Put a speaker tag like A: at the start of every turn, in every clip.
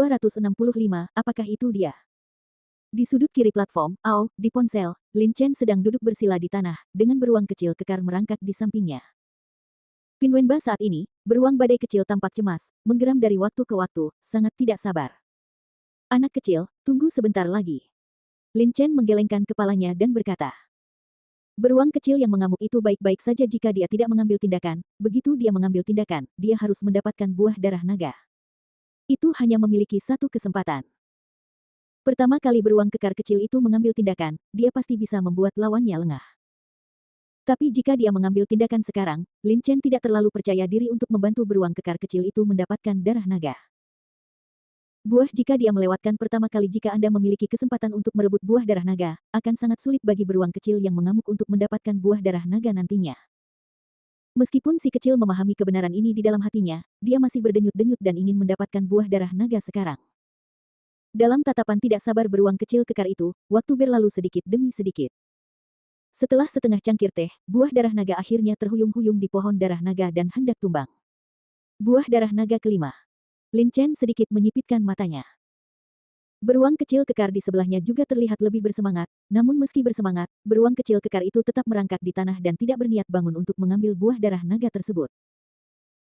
A: 265, apakah itu dia? Di sudut kiri platform, di ponsel, Lin Chen sedang duduk bersila di tanah, dengan beruang kecil kekar merangkak di sampingnya. Qin Wenba saat ini, beruang badai kecil tampak cemas, menggeram dari waktu ke waktu, sangat tidak sabar. Anak kecil, tunggu sebentar lagi. Lin Chen menggelengkan kepalanya dan berkata. Beruang kecil yang mengamuk itu baik-baik saja jika dia tidak mengambil tindakan, begitu dia mengambil tindakan, dia harus mendapatkan buah darah naga. Itu hanya memiliki satu kesempatan. Pertama kali beruang kekar kecil itu mengambil tindakan, dia pasti bisa membuat lawannya lengah. Tapi jika dia mengambil tindakan sekarang, Lin Chen tidak terlalu percaya diri untuk membantu beruang kekar kecil itu mendapatkan darah naga. Buah jika dia melewatkan pertama kali jika Anda memiliki kesempatan untuk merebut buah darah naga, akan sangat sulit bagi beruang kecil yang mengamuk untuk mendapatkan buah darah naga nantinya. Meskipun si kecil memahami kebenaran ini di dalam hatinya, dia masih berdenyut-denyut dan ingin mendapatkan buah darah naga sekarang. Dalam tatapan tidak sabar beruang kecil kekar itu, waktu berlalu sedikit demi sedikit. Setelah setengah cangkir teh, buah darah naga akhirnya terhuyung-huyung di pohon darah naga dan hendak tumbang. Buah darah naga kelima. Lin Chen sedikit menyipitkan matanya. Beruang kecil kekar di sebelahnya juga terlihat lebih bersemangat, namun meski bersemangat, beruang kecil kekar itu tetap merangkak di tanah dan tidak berniat bangun untuk mengambil buah darah naga tersebut.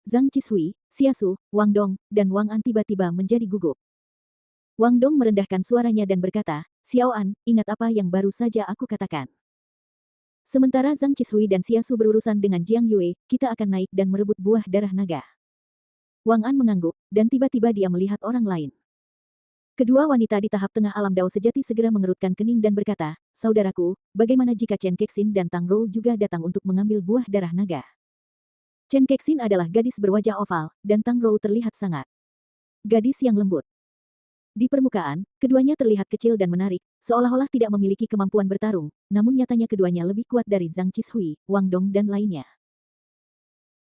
A: Zhang Qishui, Xia Su, Wang Dong, dan Wang An tiba-tiba menjadi gugup. Wang Dong merendahkan suaranya dan berkata, Xiao An, ingat apa yang baru saja aku katakan. Sementara Zhang Qishui dan Xia Su berurusan dengan Jiang Yue, kita akan naik dan merebut buah darah naga. Wang An mengangguk, dan tiba-tiba dia melihat orang lain. Kedua wanita di tahap tengah alam Dao sejati segera mengerutkan kening dan berkata, saudaraku, bagaimana jika Chen Kexin dan Tang Rou juga datang untuk mengambil buah darah naga? Chen Kexin adalah gadis berwajah oval, dan Tang Rou terlihat sangat gadis yang lembut. Di permukaan, keduanya terlihat kecil dan menarik, seolah-olah tidak memiliki kemampuan bertarung, namun nyatanya keduanya lebih kuat dari Zhang Qishui, Wang Dong dan lainnya.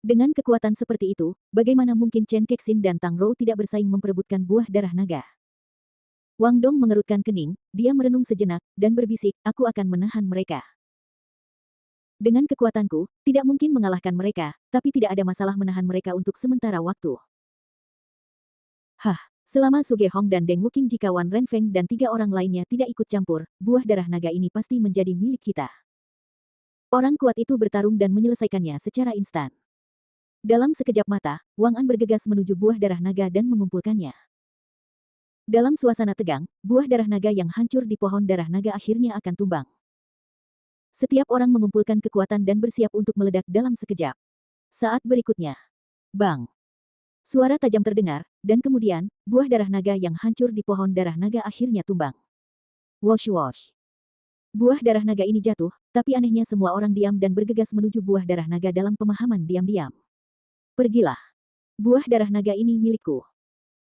A: Dengan kekuatan seperti itu, bagaimana mungkin Chen Kexin dan Tang Rou tidak bersaing memperebutkan buah darah naga? Wang Dong mengerutkan kening, dia merenung sejenak, dan berbisik, aku akan menahan mereka. Dengan kekuatanku, tidak mungkin mengalahkan mereka, tapi tidak ada masalah menahan mereka untuk sementara waktu. Selama Su Gehong dan Deng Wuqing jika Wan Renfeng dan 3 orang lainnya tidak ikut campur, buah darah naga ini pasti menjadi milik kita. Orang kuat itu bertarung dan menyelesaikannya secara instan. Dalam sekejap mata, Wang An bergegas menuju buah darah naga dan mengumpulkannya. Dalam suasana tegang, buah darah naga yang hancur di pohon darah naga akhirnya akan tumbang. Setiap orang mengumpulkan kekuatan dan bersiap untuk meledak dalam sekejap. Saat berikutnya, bang! Suara tajam terdengar, dan kemudian, buah darah naga yang hancur di pohon darah naga akhirnya tumbang. Wosh-wosh. Buah darah naga ini jatuh, tapi anehnya semua orang diam dan bergegas menuju buah darah naga dalam pemahaman diam-diam. Pergilah. Buah darah naga ini milikku.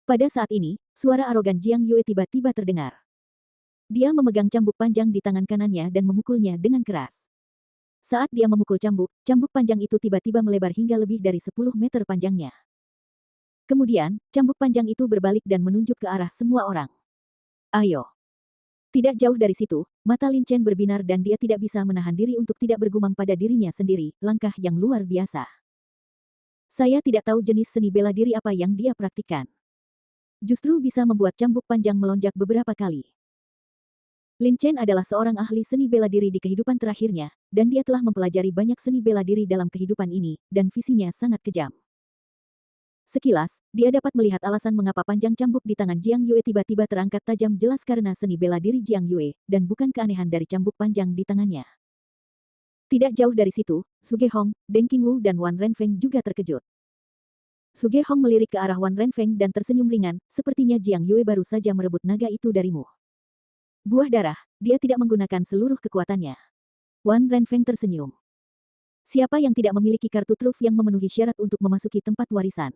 A: Pada saat ini, suara arogan Jiang Yue tiba-tiba terdengar. Dia memegang cambuk panjang di tangan kanannya dan memukulnya dengan keras. Saat dia memukul cambuk panjang itu tiba-tiba melebar hingga lebih dari 10 meter panjangnya. Kemudian, cambuk panjang itu berbalik dan menunjuk ke arah semua orang. Ayo. Tidak jauh dari situ, mata Lin Chen berbinar dan dia tidak bisa menahan diri untuk tidak bergumam pada dirinya sendiri, langkah yang luar biasa. Saya tidak tahu jenis seni bela diri apa yang dia praktikkan. Justru bisa membuat cambuk panjang melonjak beberapa kali. Lin Chen adalah seorang ahli seni bela diri di kehidupan terakhirnya, dan dia telah mempelajari banyak seni bela diri dalam kehidupan ini, dan visinya sangat kejam. Sekilas, dia dapat melihat alasan mengapa panjang cambuk di tangan Jiang Yue tiba-tiba terangkat tajam jelas karena seni bela diri Jiang Yue, dan bukan keanehan dari cambuk panjang di tangannya. Tidak jauh dari situ, Su Gehong, Deng Qingwu dan Wan Renfeng juga terkejut. Su Gehong melirik ke arah Wan Renfeng dan tersenyum ringan, sepertinya Jiang Yue baru saja merebut naga itu darimu. Buah darah, dia tidak menggunakan seluruh kekuatannya. Wan Renfeng tersenyum. Siapa yang tidak memiliki kartu truf yang memenuhi syarat untuk memasuki tempat warisan?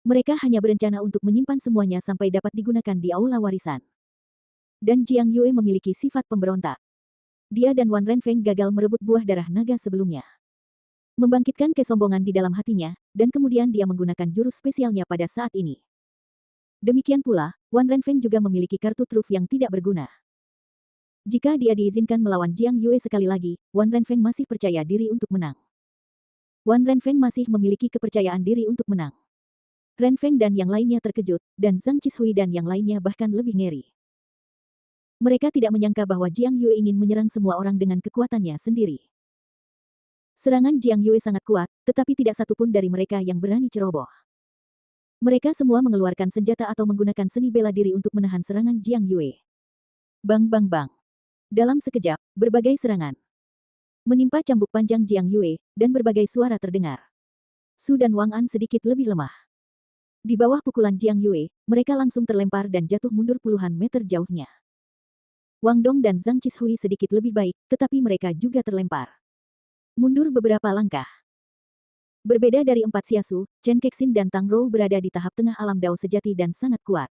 A: Mereka hanya berencana untuk menyimpan semuanya sampai dapat digunakan di aula warisan. Dan Jiang Yue memiliki sifat pemberontak. Dia dan Wan Renfeng gagal merebut buah darah naga sebelumnya. Membangkitkan kesombongan di dalam hatinya, dan kemudian dia menggunakan jurus spesialnya pada saat ini. Demikian pula, Wan Renfeng juga memiliki kartu truf yang tidak berguna. Jika dia diizinkan melawan Jiang Yue sekali lagi, Wan Renfeng masih percaya diri untuk menang. Wan Renfeng masih memiliki kepercayaan diri untuk menang. Ren Feng dan yang lainnya terkejut, dan Zhang Qishui dan yang lainnya bahkan lebih ngeri. Mereka tidak menyangka bahwa Jiang Yue ingin menyerang semua orang dengan kekuatannya sendiri. Serangan Jiang Yue sangat kuat, tetapi tidak satupun dari mereka yang berani ceroboh. Mereka semua mengeluarkan senjata atau menggunakan seni bela diri untuk menahan serangan Jiang Yue. Bang bang bang. Dalam sekejap, berbagai serangan menimpa cambuk panjang Jiang Yue, dan berbagai suara terdengar. Su dan Wang An sedikit lebih lemah. Di bawah pukulan Jiang Yue, mereka langsung terlempar dan jatuh mundur puluhan meter jauhnya. Wang Dong dan Zhang Qishui sedikit lebih baik, tetapi mereka juga terlempar mundur beberapa langkah. Berbeda dari empat Xiasu, Chen Kexin dan Tang Rou berada di tahap tengah alam Dao sejati dan sangat kuat.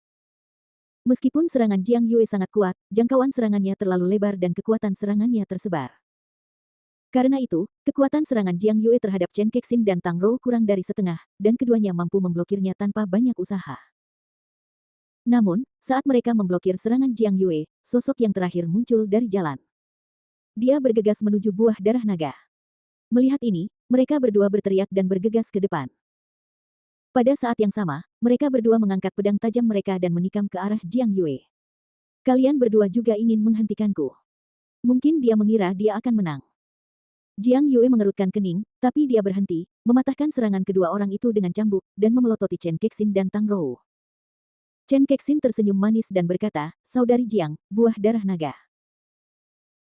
A: Meskipun serangan Jiang Yue sangat kuat, jangkauan serangannya terlalu lebar dan kekuatan serangannya tersebar. Karena itu, kekuatan serangan Jiang Yue terhadap Chen Kexin dan Tang Rou kurang dari setengah, dan keduanya mampu memblokirnya tanpa banyak usaha. Namun, saat mereka memblokir serangan Jiang Yue, sosok yang terakhir muncul dari jalan. Dia bergegas menuju buah darah naga. Melihat ini, mereka berdua berteriak dan bergegas ke depan. Pada saat yang sama, mereka berdua mengangkat pedang tajam mereka dan menikam ke arah Jiang Yue. Kalian berdua juga ingin menghentikanku. Mungkin dia mengira dia akan menang. Jiang Yue mengerutkan kening, tapi dia berhenti, mematahkan serangan kedua orang itu dengan cambuk, dan memelototi Chen Kexin dan Tang Rou. Chen Kexin tersenyum manis dan berkata, Saudari Jiang, buah darah naga.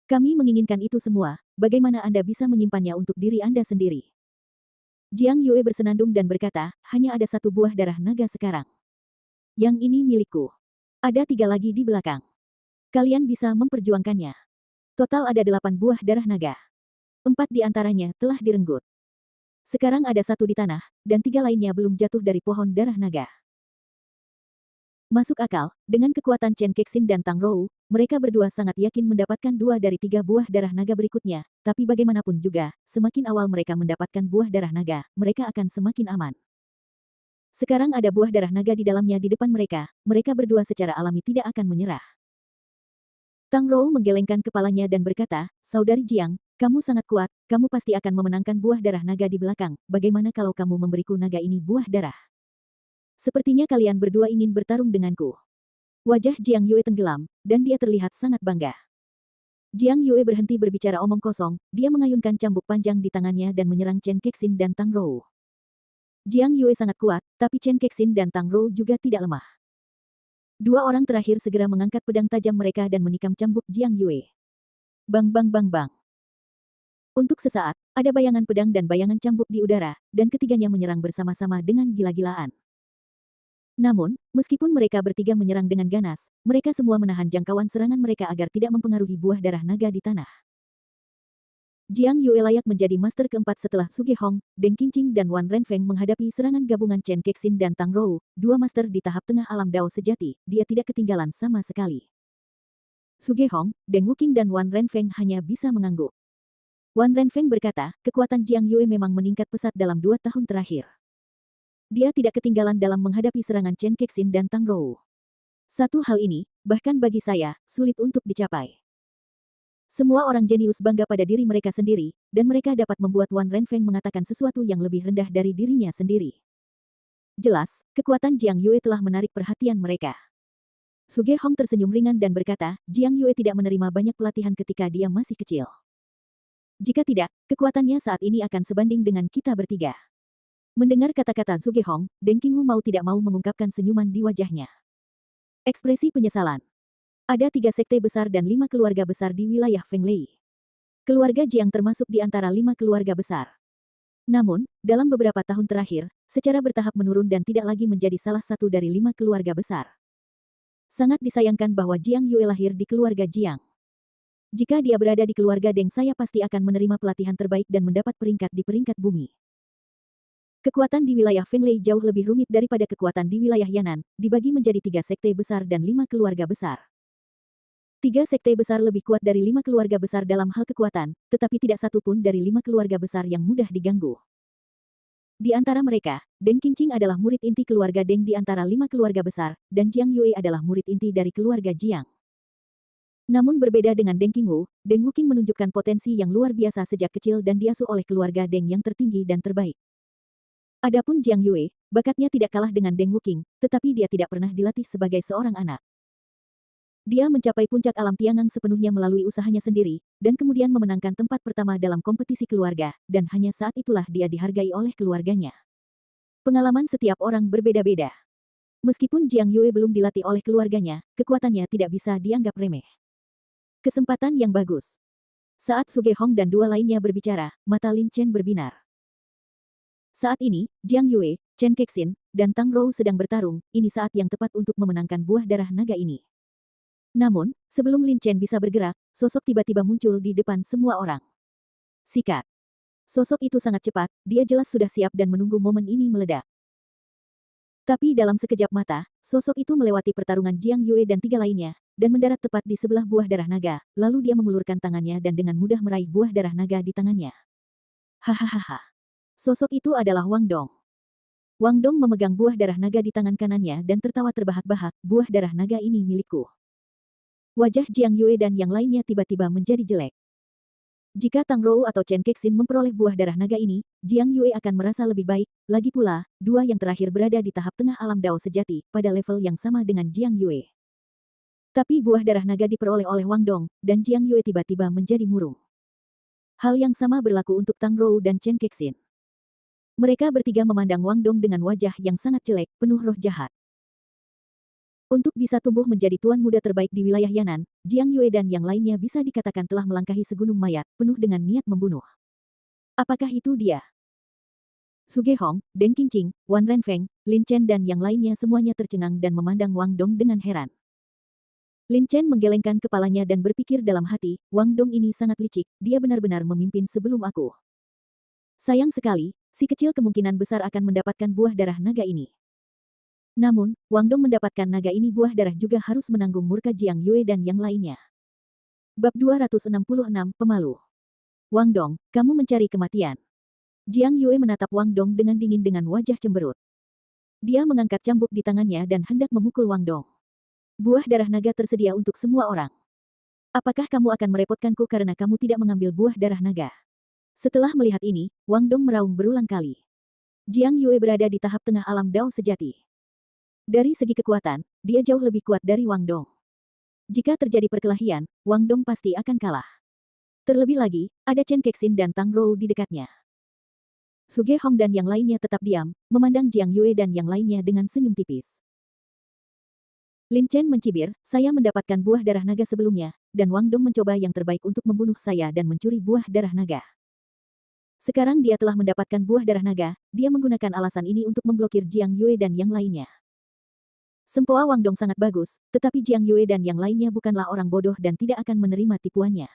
A: Kami menginginkan itu semua, bagaimana Anda bisa menyimpannya untuk diri Anda sendiri? Jiang Yue bersenandung dan berkata, hanya ada satu buah darah naga sekarang. Yang ini milikku. Ada 3 lagi di belakang. Kalian bisa memperjuangkannya. Total ada 8 buah darah naga. 4 di antaranya telah direnggut. Sekarang ada 1 di tanah, dan 3 lainnya belum jatuh dari pohon darah naga. Masuk akal, dengan kekuatan Chen Kexin dan Tang Rou, mereka berdua sangat yakin mendapatkan 2 dari 3 buah darah naga berikutnya, tapi bagaimanapun juga, semakin awal mereka mendapatkan buah darah naga, mereka akan semakin aman. Sekarang ada buah darah naga di dalamnya di depan mereka, mereka berdua secara alami tidak akan menyerah. Tang Rou menggelengkan kepalanya dan berkata, Saudari Jiang, kamu sangat kuat, kamu pasti akan memenangkan buah darah naga di belakang, bagaimana kalau kamu memberiku naga ini buah darah? Sepertinya kalian berdua ingin bertarung denganku. Wajah Jiang Yue tenggelam, dan dia terlihat sangat bangga. Jiang Yue berhenti berbicara omong kosong, dia mengayunkan cambuk panjang di tangannya dan menyerang Chen Kexin dan Tang Rou. Jiang Yue sangat kuat, tapi Chen Kexin dan Tang Rou juga tidak lemah. 2 orang terakhir segera mengangkat pedang tajam mereka dan menikam cambuk Jiang Yue. Bang bang bang bang. Untuk sesaat, ada bayangan pedang dan bayangan cambuk di udara, dan ketiganya menyerang bersama-sama dengan gila-gilaan. Namun, meskipun mereka bertiga menyerang dengan ganas, mereka semua menahan jangkauan serangan mereka agar tidak mempengaruhi buah darah naga di tanah. Jiang Yue layak menjadi master keempat setelah Suge Hong, Deng Qingqing dan Wan Renfeng menghadapi serangan gabungan Chen Kexin dan Tang Rou, 2 master di tahap tengah alam Dao sejati, dia tidak ketinggalan sama sekali. Suge Hong, Deng Wuqing dan Wan Renfeng hanya bisa mengangguk. Wan Renfeng berkata, kekuatan Jiang Yue memang meningkat pesat dalam 2 tahun terakhir. Dia tidak ketinggalan dalam menghadapi serangan Chen Kexin dan Tang Rou. Satu hal ini, bahkan bagi saya, sulit untuk dicapai. Semua orang jenius bangga pada diri mereka sendiri, dan mereka dapat membuat Wan Renfeng mengatakan sesuatu yang lebih rendah dari dirinya sendiri. Jelas, kekuatan Jiang Yue telah menarik perhatian mereka. Suge Hong tersenyum ringan dan berkata, Jiang Yue tidak menerima banyak pelatihan ketika dia masih kecil. Jika tidak, kekuatannya saat ini akan sebanding dengan kita bertiga. Mendengar kata-kata Suge Hong, Deng Qingwu mau tidak mau mengungkapkan senyuman di wajahnya. Ekspresi penyesalan. Ada 3 sekte besar dan 5 keluarga besar di wilayah Fenglei. Keluarga Jiang termasuk di antara 5 keluarga besar. Namun, dalam beberapa tahun terakhir, secara bertahap menurun dan tidak lagi menjadi salah satu dari 5 keluarga besar. Sangat disayangkan bahwa Jiang Yue lahir di keluarga Jiang. Jika dia berada di keluarga Deng, saya pasti akan menerima pelatihan terbaik dan mendapat peringkat di peringkat bumi. Kekuatan di wilayah Fenglei jauh lebih rumit daripada kekuatan di wilayah Yan'an, dibagi menjadi 3 sekte besar dan 5 keluarga besar. 3 sekte besar lebih kuat dari 5 keluarga besar dalam hal kekuatan, tetapi tidak satu pun dari 5 keluarga besar yang mudah diganggu. Di antara mereka, Deng Qingqing adalah murid inti keluarga Deng di antara 5 keluarga besar, dan Jiang Yue adalah murid inti dari keluarga Jiang. Namun berbeda dengan Deng Qingwu, Deng Wuqing menunjukkan potensi yang luar biasa sejak kecil dan diasuh oleh keluarga Deng yang tertinggi dan terbaik. Adapun Jiang Yue, bakatnya tidak kalah dengan Deng Wuqing, tetapi dia tidak pernah dilatih sebagai seorang anak. Dia mencapai puncak alam Tiangang sepenuhnya melalui usahanya sendiri, dan kemudian memenangkan tempat pertama dalam kompetisi keluarga, dan hanya saat itulah dia dihargai oleh keluarganya. Pengalaman setiap orang berbeda-beda. Meskipun Jiang Yue belum dilatih oleh keluarganya, kekuatannya tidak bisa dianggap remeh. Kesempatan yang bagus. Saat Su Gehong dan dua lainnya berbicara, mata Lin Chen berbinar. Saat ini, Jiang Yue, Chen Kexin, dan Tang Rou sedang bertarung, ini saat yang tepat untuk memenangkan buah darah naga ini. Namun, sebelum Lin Chen bisa bergerak, sosok tiba-tiba muncul di depan semua orang. Sikat. Sosok itu sangat cepat, dia jelas sudah siap dan menunggu momen ini meledak. Tapi dalam sekejap mata, sosok itu melewati pertarungan Jiang Yue dan tiga lainnya, dan mendarat tepat di sebelah buah darah naga, lalu dia mengulurkan tangannya dan dengan mudah meraih buah darah naga di tangannya. Hahaha. Sosok itu adalah Wang Dong. Wang Dong memegang buah darah naga di tangan kanannya dan tertawa terbahak-bahak, buah darah naga ini milikku. Wajah Jiang Yue dan yang lainnya tiba-tiba menjadi jelek. Jika Tang Rou atau Chen Kexin memperoleh buah darah naga ini, Jiang Yue akan merasa lebih baik. Lagi pula, dua yang terakhir berada di tahap tengah alam Dao sejati, pada level yang sama dengan Jiang Yue. Tapi buah darah naga diperoleh oleh Wang Dong, dan Jiang Yue tiba-tiba menjadi murung. Hal yang sama berlaku untuk Tang Rou dan Chen Kexin. Mereka bertiga memandang Wang Dong dengan wajah yang sangat jelek, penuh roh jahat. Untuk bisa tumbuh menjadi tuan muda terbaik di wilayah Yan'an, Jiang Yue dan yang lainnya bisa dikatakan telah melangkahi segunung mayat, penuh dengan niat membunuh. Apakah itu dia? Su Gehong, Deng Qingqing, Wan Renfeng, Lin Chen dan yang lainnya semuanya tercengang dan memandang Wang Dong dengan heran. Lin Chen menggelengkan kepalanya dan berpikir dalam hati, Wang Dong ini sangat licik, dia benar-benar memimpin sebelum aku. Sayang sekali, si kecil kemungkinan besar akan mendapatkan buah darah naga ini. Namun, Wang Dong mendapatkan naga ini buah darah juga harus menanggung murka Jiang Yue dan yang lainnya. Bab 266, Pemalu. Wang Dong, kamu mencari kematian. Jiang Yue menatap Wang Dong dengan dingin dengan wajah cemberut. Dia mengangkat cambuk di tangannya dan hendak memukul Wang Dong. Buah darah naga tersedia untuk semua orang. Apakah kamu akan merepotkanku karena kamu tidak mengambil buah darah naga? Setelah melihat ini, Wang Dong meraung berulang kali. Jiang Yue berada di tahap tengah alam Dao sejati. Dari segi kekuatan, dia jauh lebih kuat dari Wang Dong. Jika terjadi perkelahian, Wang Dong pasti akan kalah. Terlebih lagi, ada Chen Kexin dan Tang Rou di dekatnya. Su Gehong dan yang lainnya tetap diam, memandang Jiang Yue dan yang lainnya dengan senyum tipis. Lin Chen mencibir, saya mendapatkan buah darah naga sebelumnya, dan Wang Dong mencoba yang terbaik untuk membunuh saya dan mencuri buah darah naga. Sekarang dia telah mendapatkan buah darah naga, dia menggunakan alasan ini untuk memblokir Jiang Yue dan yang lainnya. Sempoa Wang Dong sangat bagus, tetapi Jiang Yue dan yang lainnya bukanlah orang bodoh dan tidak akan menerima tipuannya.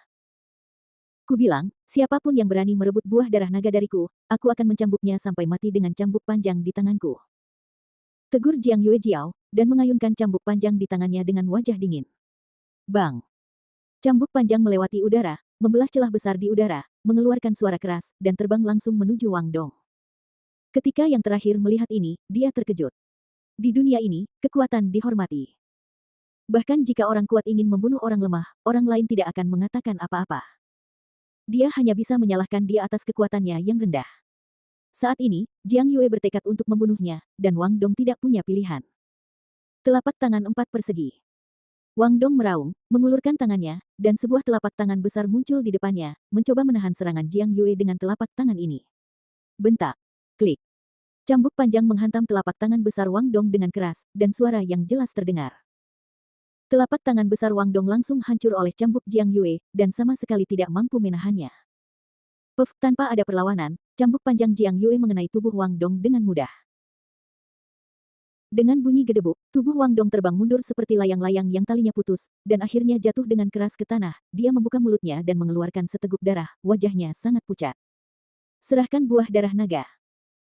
A: Kubilang, siapapun yang berani merebut buah darah naga dariku, aku akan mencambuknya sampai mati dengan cambuk panjang di tanganku. Tegur Jiang Yue Jiao, dan mengayunkan cambuk panjang di tangannya dengan wajah dingin. Bang! Cambuk panjang melewati udara, membelah celah besar di udara, mengeluarkan suara keras, dan terbang langsung menuju Wang Dong. Ketika yang terakhir melihat ini, dia terkejut. Di dunia ini, kekuatan dihormati. Bahkan jika orang kuat ingin membunuh orang lemah, orang lain tidak akan mengatakan apa-apa. Dia hanya bisa menyalahkan dia atas kekuatannya yang rendah. Saat ini, Jiang Yue bertekad untuk membunuhnya, dan Wang Dong tidak punya pilihan. Telapak tangan 4 persegi. Wang Dong meraung, mengulurkan tangannya, dan sebuah telapak tangan besar muncul di depannya, mencoba menahan serangan Jiang Yue dengan telapak tangan ini. Bentak. Klik. Cambuk panjang menghantam telapak tangan besar Wang Dong dengan keras, dan suara yang jelas terdengar. Telapak tangan besar Wang Dong langsung hancur oleh cambuk Jiang Yue, dan sama sekali tidak mampu menahannya. Puff, tanpa ada perlawanan, cambuk panjang Jiang Yue mengenai tubuh Wang Dong dengan mudah. Dengan bunyi gedebuk, tubuh Wang Dong terbang mundur seperti layang-layang yang talinya putus, dan akhirnya jatuh dengan keras ke tanah. Dia membuka mulutnya dan mengeluarkan seteguk darah, wajahnya sangat pucat. Serahkan buah darah naga.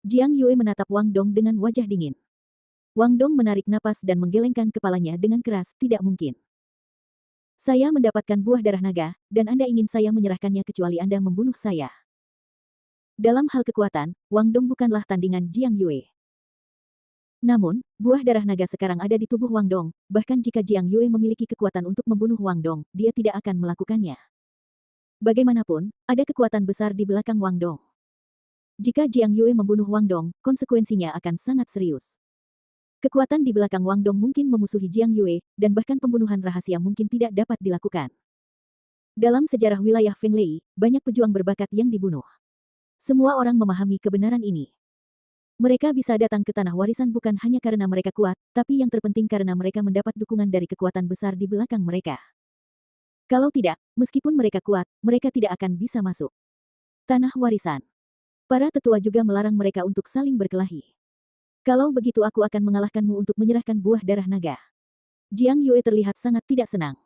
A: Jiang Yue menatap Wang Dong dengan wajah dingin. Wang Dong menarik napas dan menggelengkan kepalanya dengan keras, tidak mungkin. Saya mendapatkan buah darah naga, dan Anda ingin saya menyerahkannya kecuali Anda membunuh saya. Dalam hal kekuatan, Wang Dong bukanlah tandingan Jiang Yue. Namun, buah darah naga sekarang ada di tubuh Wang Dong, bahkan jika Jiang Yue memiliki kekuatan untuk membunuh Wang Dong, dia tidak akan melakukannya. Bagaimanapun, ada kekuatan besar di belakang Wang Dong. Jika Jiang Yue membunuh Wang Dong, konsekuensinya akan sangat serius. Kekuatan di belakang Wang Dong mungkin memusuhi Jiang Yue, dan bahkan pembunuhan rahasia mungkin tidak dapat dilakukan. Dalam sejarah wilayah Feng Lei, banyak pejuang berbakat yang dibunuh. Semua orang memahami kebenaran ini. Mereka bisa datang ke tanah warisan bukan hanya karena mereka kuat, tapi yang terpenting karena mereka mendapat dukungan dari kekuatan besar di belakang mereka. Kalau tidak, meskipun mereka kuat, mereka tidak akan bisa masuk tanah warisan. Para tetua juga melarang mereka untuk saling berkelahi. Kalau begitu aku akan mengalahkanmu untuk menyerahkan buah darah naga. Jiang Yue terlihat sangat tidak senang.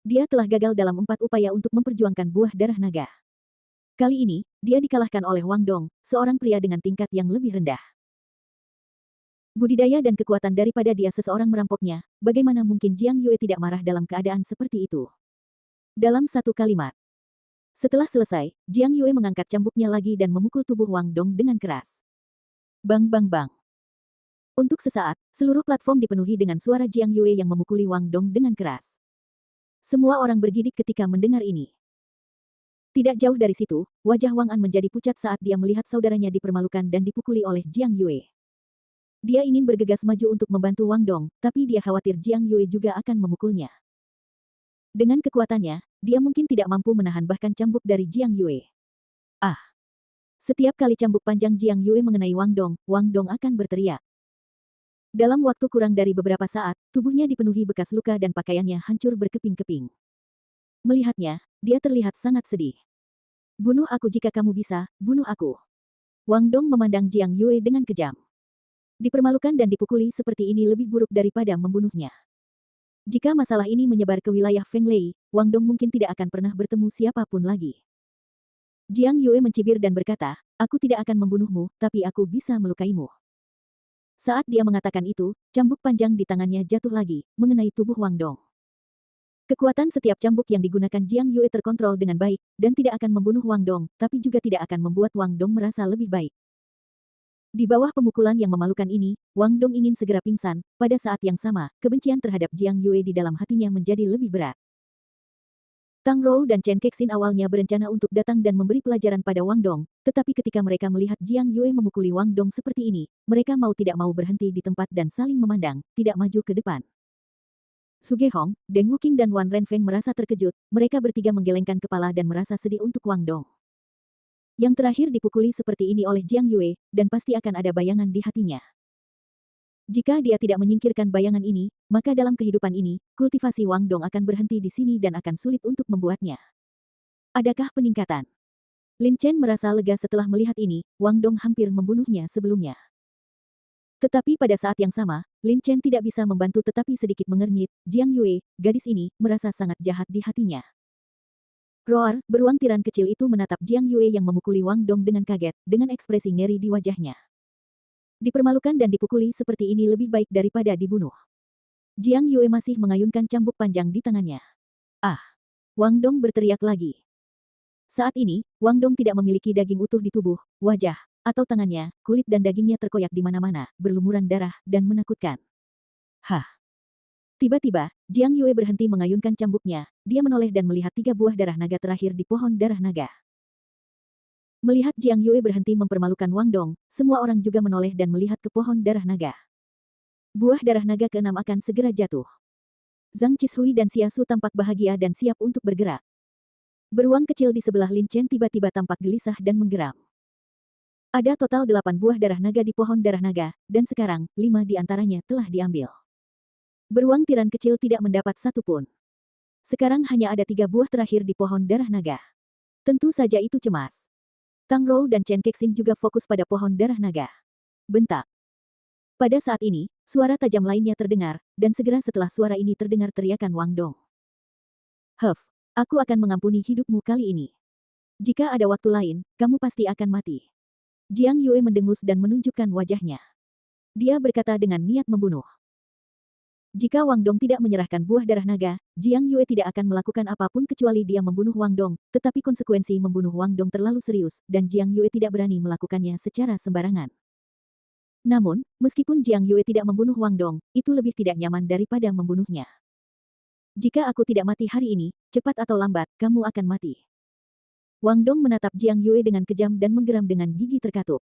A: Dia telah gagal dalam 4 upaya untuk memperjuangkan buah darah naga. Kali ini, dia dikalahkan oleh Wang Dong, seorang pria dengan tingkat yang lebih rendah. Budidaya dan kekuatan daripada dia seseorang merampoknya, bagaimana mungkin Jiang Yue tidak marah dalam keadaan seperti itu? Dalam satu kalimat. Setelah selesai, Jiang Yue mengangkat cambuknya lagi dan memukul tubuh Wang Dong dengan keras. Bang bang bang. Untuk sesaat, seluruh platform dipenuhi dengan suara Jiang Yue yang memukuli Wang Dong dengan keras. Semua orang bergidik ketika mendengar ini. Tidak jauh dari situ, wajah Wang An menjadi pucat saat dia melihat saudaranya dipermalukan dan dipukuli oleh Jiang Yue. Dia ingin bergegas maju untuk membantu Wang Dong, tapi dia khawatir Jiang Yue juga akan memukulnya. Dengan kekuatannya, dia mungkin tidak mampu menahan bahkan cambuk dari Jiang Yue. Ah! Setiap kali cambuk panjang Jiang Yue mengenai Wang Dong akan berteriak. Dalam waktu kurang dari beberapa saat, tubuhnya dipenuhi bekas luka dan pakaiannya hancur berkeping-keping. Melihatnya, dia terlihat sangat sedih. Bunuh aku jika kamu bisa, bunuh aku. Wang Dong memandang Jiang Yue dengan kejam. Dipermalukan dan dipukuli seperti ini lebih buruk daripada membunuhnya. Jika masalah ini menyebar ke wilayah Feng Lei, Wang Dong mungkin tidak akan pernah bertemu siapapun lagi. Jiang Yue mencibir dan berkata, aku tidak akan membunuhmu, tapi aku bisa melukaimu. Saat dia mengatakan itu, cambuk panjang di tangannya jatuh lagi, mengenai tubuh Wang Dong. Kekuatan setiap cambuk yang digunakan Jiang Yue terkontrol dengan baik, dan tidak akan membunuh Wang Dong, tapi juga tidak akan membuat Wang Dong merasa lebih baik. Di bawah pemukulan yang memalukan ini, Wang Dong ingin segera pingsan. Pada saat yang sama, kebencian terhadap Jiang Yue di dalam hatinya menjadi lebih berat. Tang Rou dan Chen Kexin awalnya berencana untuk datang dan memberi pelajaran pada Wang Dong, tetapi ketika mereka melihat Jiang Yue memukuli Wang Dong seperti ini, mereka mau tidak mau berhenti di tempat dan saling memandang, tidak maju ke depan. Su Gehong, Deng Wuqing dan Wan Renfeng merasa terkejut, mereka bertiga menggelengkan kepala dan merasa sedih untuk Wang Dong. Yang terakhir dipukuli seperti ini oleh Jiang Yue, dan pasti akan ada bayangan di hatinya. Jika dia tidak menyingkirkan bayangan ini, maka dalam kehidupan ini, kultivasi Wang Dong akan berhenti di sini dan akan sulit untuk membuatnya. Adakah peningkatan? Lin Chen merasa lega setelah melihat ini, Wang Dong hampir membunuhnya sebelumnya. Tetapi pada saat yang sama, Lin Chen tidak bisa membantu tetapi sedikit mengernyit. Jiang Yue, gadis ini, merasa sangat jahat di hatinya. Roar, beruang tiran kecil itu menatap Jiang Yue yang memukuli Wang Dong dengan kaget, dengan ekspresi ngeri di wajahnya. Dipermalukan dan dipukuli seperti ini lebih baik daripada dibunuh. Jiang Yue masih mengayunkan cambuk panjang di tangannya. Ah! Wang Dong berteriak lagi. Saat ini, Wang Dong tidak memiliki daging utuh di tubuh, wajah, atau tangannya, kulit dan dagingnya terkoyak di mana-mana, berlumuran darah, dan menakutkan. Hah! Tiba-tiba, Jiang Yue berhenti mengayunkan cambuknya, dia menoleh dan melihat 3 buah darah naga terakhir di pohon darah naga. Melihat Jiang Yue berhenti mempermalukan Wang Dong, semua orang juga menoleh dan melihat ke pohon darah naga. Buah darah naga ke-6 akan segera jatuh. Zhang Qishui dan Xia Su tampak bahagia dan siap untuk bergerak. Beruang kecil di sebelah Lin Chen tiba-tiba tampak gelisah dan menggeram. Ada total 8 buah darah naga di pohon darah naga, dan sekarang, 5 di antaranya telah diambil. Beruang tiran kecil tidak mendapat satu pun. Sekarang hanya ada 3 buah terakhir di pohon darah naga. Tentu saja itu cemas. Tang Rou dan Chen Kexin juga fokus pada pohon darah naga. Bentak. Pada saat ini, suara tajam lainnya terdengar, dan segera setelah suara ini terdengar teriakan Wang Dong. Huff, aku akan mengampuni hidupmu kali ini. Jika ada waktu lain, kamu pasti akan mati. Jiang Yue mendengus dan menunjukkan wajahnya. Dia berkata dengan niat membunuh. Jika Wang Dong tidak menyerahkan buah darah naga, Jiang Yue tidak akan melakukan apapun kecuali dia membunuh Wang Dong, tetapi konsekuensi membunuh Wang Dong terlalu serius, dan Jiang Yue tidak berani melakukannya secara sembarangan. Namun, meskipun Jiang Yue tidak membunuh Wang Dong, itu lebih tidak nyaman daripada membunuhnya. Jika aku tidak mati hari ini, cepat atau lambat, kamu akan mati. Wang Dong menatap Jiang Yue dengan kejam dan menggeram dengan gigi terkatup.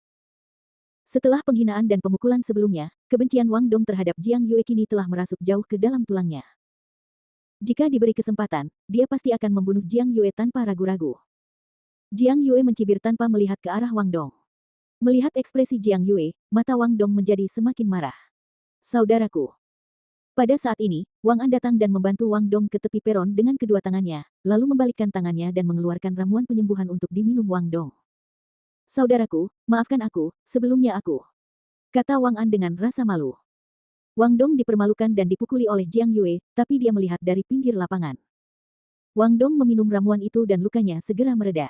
A: Setelah penghinaan dan pemukulan sebelumnya, kebencian Wang Dong terhadap Jiang Yue kini telah merasuk jauh ke dalam tulangnya. Jika diberi kesempatan, dia pasti akan membunuh Jiang Yue tanpa ragu-ragu. Jiang Yue mencibir tanpa melihat ke arah Wang Dong. Melihat ekspresi Jiang Yue, mata Wang Dong menjadi semakin marah. Saudaraku. Pada saat ini, Wang An datang dan membantu Wang Dong ke tepi peron dengan kedua tangannya, lalu membalikkan tangannya dan mengeluarkan ramuan penyembuhan untuk diminum Wang Dong. Saudaraku, maafkan aku, sebelumnya aku. Kata Wang An dengan rasa malu. Wang Dong dipermalukan dan dipukuli oleh Jiang Yue, tapi dia melihat dari pinggir lapangan. Wang Dong meminum ramuan itu dan lukanya segera mereda.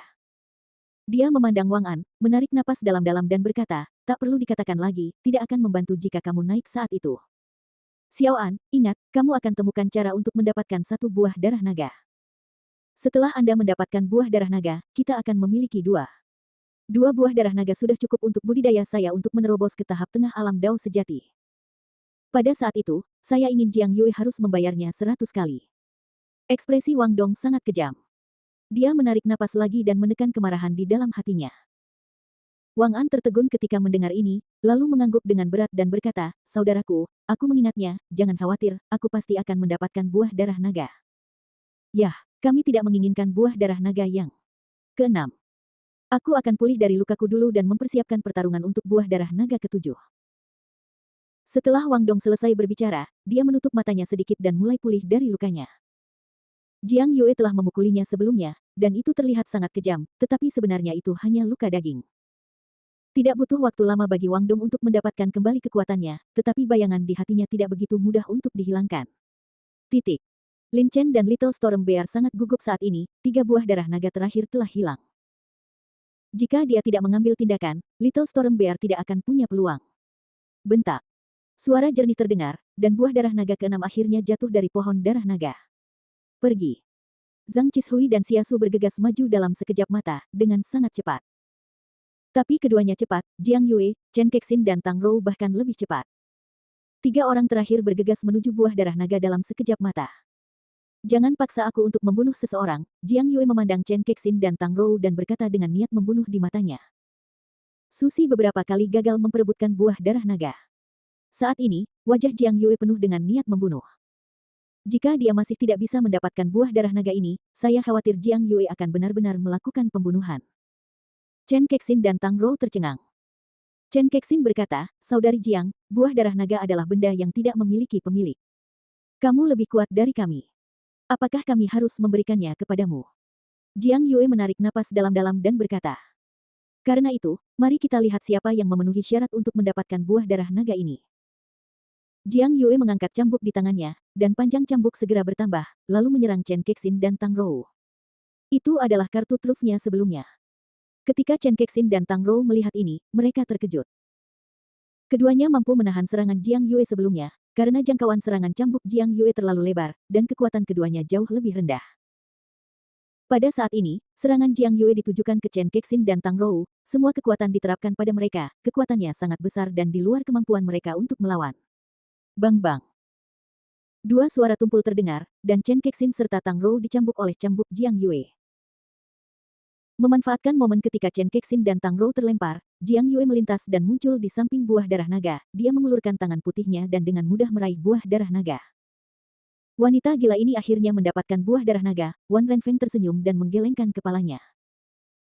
A: Dia memandang Wang An, menarik napas dalam-dalam dan berkata, tak perlu dikatakan lagi, tidak akan membantu jika kamu naik saat itu. Xiao An, ingat, kamu akan temukan cara untuk mendapatkan satu buah darah naga. Setelah Anda mendapatkan buah darah naga, kita akan memiliki dua. Dua buah darah naga sudah cukup untuk budidaya saya untuk menerobos ke tahap tengah alam Dao sejati. Pada saat itu, saya ingin Jiang Yue harus membayarnya 100 kali. Ekspresi Wang Dong sangat kejam. Dia menarik napas lagi dan menekan kemarahan di dalam hatinya. Wang An tertegun ketika mendengar ini, lalu mengangguk dengan berat dan berkata, saudaraku, aku mengingatnya, jangan khawatir, aku pasti akan mendapatkan buah darah naga. Yah, kami tidak menginginkan buah darah naga yang keenam. Aku akan pulih dari lukaku dulu dan mempersiapkan pertarungan untuk buah darah naga ketujuh. Setelah Wang Dong selesai berbicara, dia menutup matanya sedikit dan mulai pulih dari lukanya. Jiang Yue telah memukulinya sebelumnya, dan itu terlihat sangat kejam, tetapi sebenarnya itu hanya luka daging. Tidak butuh waktu lama bagi Wang Dong untuk mendapatkan kembali kekuatannya, tetapi bayangan di hatinya tidak begitu mudah untuk dihilangkan. Titik. Lin Chen dan Little Storm Bear sangat gugup saat ini, 3 buah darah naga terakhir telah hilang. Jika dia tidak mengambil tindakan, Little Storm Bear tidak akan punya peluang. Bentak. Suara jernih terdengar, dan buah darah naga keenam akhirnya jatuh dari pohon darah naga. Pergi. Zhang Qishui dan Xiasu bergegas maju dalam sekejap mata, dengan sangat cepat. Tapi keduanya cepat, Jiang Yue, Chen Kexin dan Tang Rou bahkan lebih cepat. 3 orang terakhir bergegas menuju buah darah naga dalam sekejap mata. Jangan paksa aku untuk membunuh seseorang, Jiang Yue memandang Chen Kexin dan Tang Rou dan berkata dengan niat membunuh di matanya. Susi beberapa kali gagal memperebutkan buah darah naga. Saat ini, wajah Jiang Yue penuh dengan niat membunuh. Jika dia masih tidak bisa mendapatkan buah darah naga ini, saya khawatir Jiang Yue akan benar-benar melakukan pembunuhan. Chen Kexin dan Tang Rou tercengang. Chen Kexin berkata, Saudari Jiang, buah darah naga adalah benda yang tidak memiliki pemilik. Kamu lebih kuat dari kami. Apakah kami harus memberikannya kepadamu? Jiang Yue menarik napas dalam-dalam dan berkata. Karena itu, mari kita lihat siapa yang memenuhi syarat untuk mendapatkan buah darah naga ini. Jiang Yue mengangkat cambuk di tangannya, dan panjang cambuk segera bertambah, lalu menyerang Chen Kexin dan Tang Rou. Itu adalah kartu trufnya sebelumnya. Ketika Chen Kexin dan Tang Rou melihat ini, mereka terkejut. Keduanya mampu menahan serangan Jiang Yue sebelumnya, karena jangkauan serangan cambuk Jiang Yue terlalu lebar, dan kekuatan keduanya jauh lebih rendah. Pada saat ini, serangan Jiang Yue ditujukan ke Chen Kexin dan Tang Rou, semua kekuatan diterapkan pada mereka, kekuatannya sangat besar dan di luar kemampuan mereka untuk melawan. Bang-bang. 2 suara tumpul terdengar, dan Chen Kexin serta Tang Rou dicambuk oleh cambuk Jiang Yue. Memanfaatkan momen ketika Chen Kexin dan Tang Rou terlempar, Jiang Yue melintas dan muncul di samping buah darah naga. Dia mengulurkan tangan putihnya dan dengan mudah meraih buah darah naga. Wanita gila ini akhirnya mendapatkan buah darah naga. Wan Renfeng tersenyum dan menggelengkan kepalanya.